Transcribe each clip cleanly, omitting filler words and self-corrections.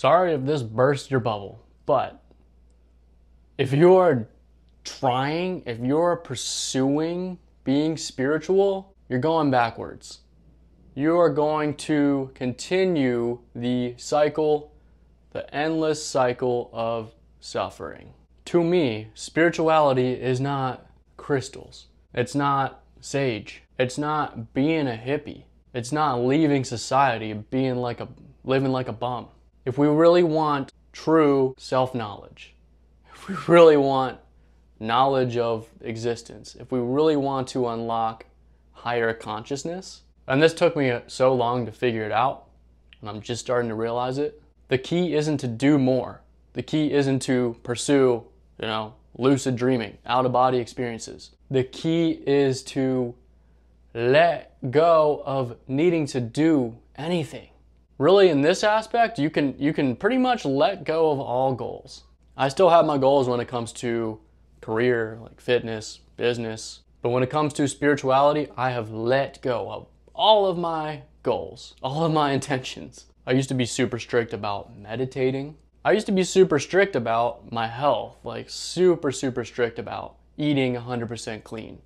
Sorry if this burst your bubble, but if you're if you're pursuing being spiritual, you're going backwards. You are going to continue the cycle, the endless cycle of suffering. To me, spirituality is not crystals. It's not sage. It's not being a hippie. It's not leaving society, living like a bum. If we really want true self-knowledge, if we really want knowledge of existence, if we really want to unlock higher consciousness, and this took me so long to figure it out, and I'm just starting to realize it, the key isn't to do more. The key isn't to pursue, lucid dreaming, out-of-body experiences. The key is to let go of needing to do anything. Really, in this aspect, you can pretty much let go of all goals. I still have my goals when it comes to career, like fitness, business. But when it comes to spirituality, I have let go of all of my goals, all of my intentions. I used to be super strict about meditating. I used to be super strict about my health, like super strict about eating 100% clean.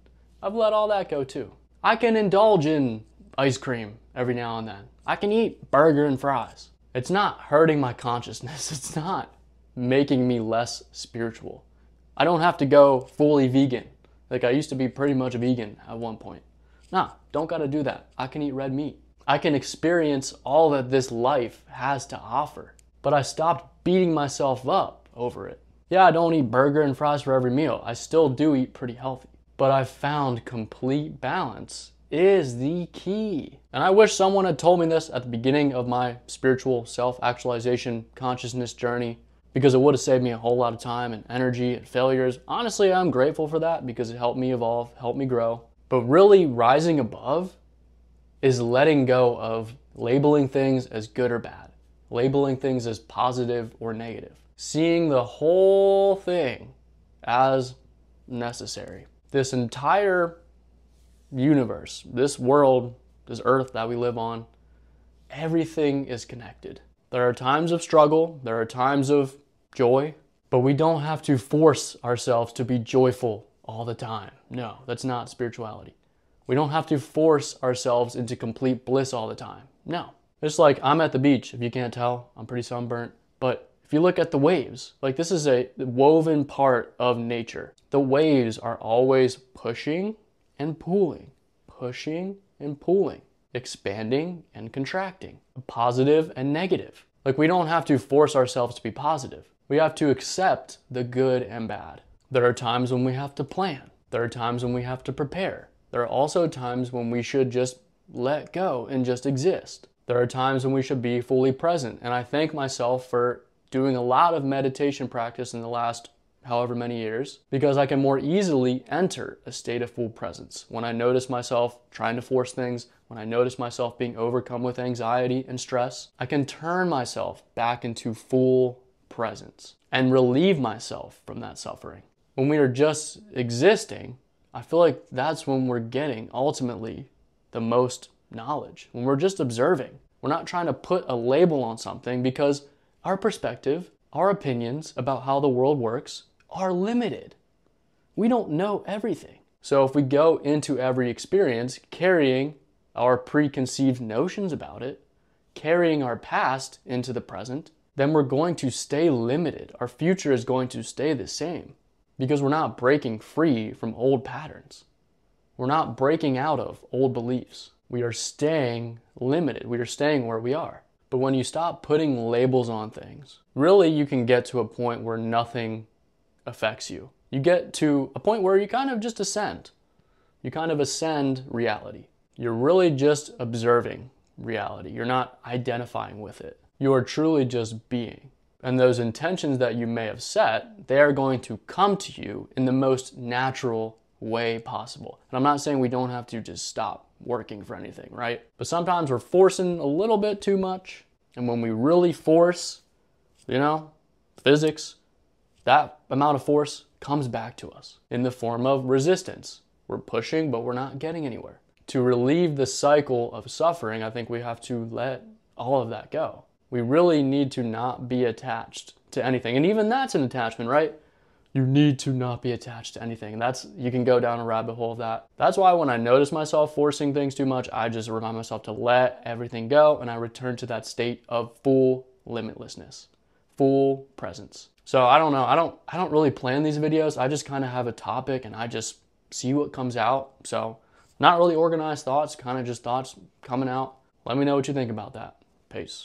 I've let all that go too. I can indulge in ice cream every now and then. I can eat burger and fries. It's not hurting my consciousness. It's not making me less spiritual. I don't have to go fully vegan. Like I used to be pretty much vegan at one point. Nah, don't gotta do that. I can eat red meat. I can experience all that this life has to offer. But I stopped beating myself up over it. Yeah, I don't eat burger and fries for every meal. I still do eat pretty healthy. But I found complete balance is the key. And I wish someone had told me this at the beginning of my spiritual self-actualization consciousness journey, because it would have saved me a whole lot of time and energy and failures. Honestly, I'm grateful for that because it helped me evolve, helped me grow. But really rising above is letting go of labeling things as good or bad, labeling things as positive or negative, seeing the whole thing as necessary. This entire universe, this world, this earth that we live on, everything is connected. There are times of struggle, there are times of joy, but we don't have to force ourselves to be joyful all the time. No, that's not spirituality. We don't have to force ourselves into complete bliss all the time. No. Just like I'm at the beach, if you can't tell, I'm pretty sunburnt, but if you look at the waves, like this is a woven part of nature. The waves are always pushing and pulling, expanding and contracting, positive and negative. Like we don't have to force ourselves to be positive. We have to accept the good and bad. There are times when we have to plan. There are times when we have to prepare. There are also times when we should just let go and just exist. There are times when we should be fully present. And I thank myself for doing a lot of meditation practice in the last however many years, because I can more easily enter a state of full presence. When I notice myself trying to force things, when I notice myself being overcome with anxiety and stress, I can turn myself back into full presence and relieve myself from that suffering. When we are just existing, I feel like that's when we're getting ultimately the most knowledge. When we're just observing, we're not trying to put a label on something, because our perspective, our opinions about how the world works are limited. We don't know everything. So if we go into every experience carrying our preconceived notions about it, carrying our past into the present, then we're going to stay limited. Our future is going to stay the same because we're not breaking free from old patterns. We're not breaking out of old beliefs. We are staying limited. We are staying where we are. But when you stop putting labels on things, really you can get to a point where nothing affects you. You get to a point where you kind of just ascend. You kind of ascend reality. You're really just observing reality. You're not identifying with it. You are truly just being. And those intentions that you may have set, they are going to come to you in the most natural way possible. And I'm not saying we don't have to just stop working for anything, right? But sometimes we're forcing a little bit too much. And when we really force, physics, that amount of force comes back to us in the form of resistance. We're pushing, but we're not getting anywhere. To relieve the cycle of suffering, I think we have to let all of that go. We really need to not be attached to anything. And even that's an attachment, right? You need to not be attached to anything. And you can go down a rabbit hole of that. That's why when I notice myself forcing things too much, I just remind myself to let everything go, and I return to that state of full limitlessness, full presence. So I don't know. I don't really plan these videos. I just kind of have a topic and I just see what comes out. So not really organized thoughts, kind of just thoughts coming out. Let me know what you think about that. Peace.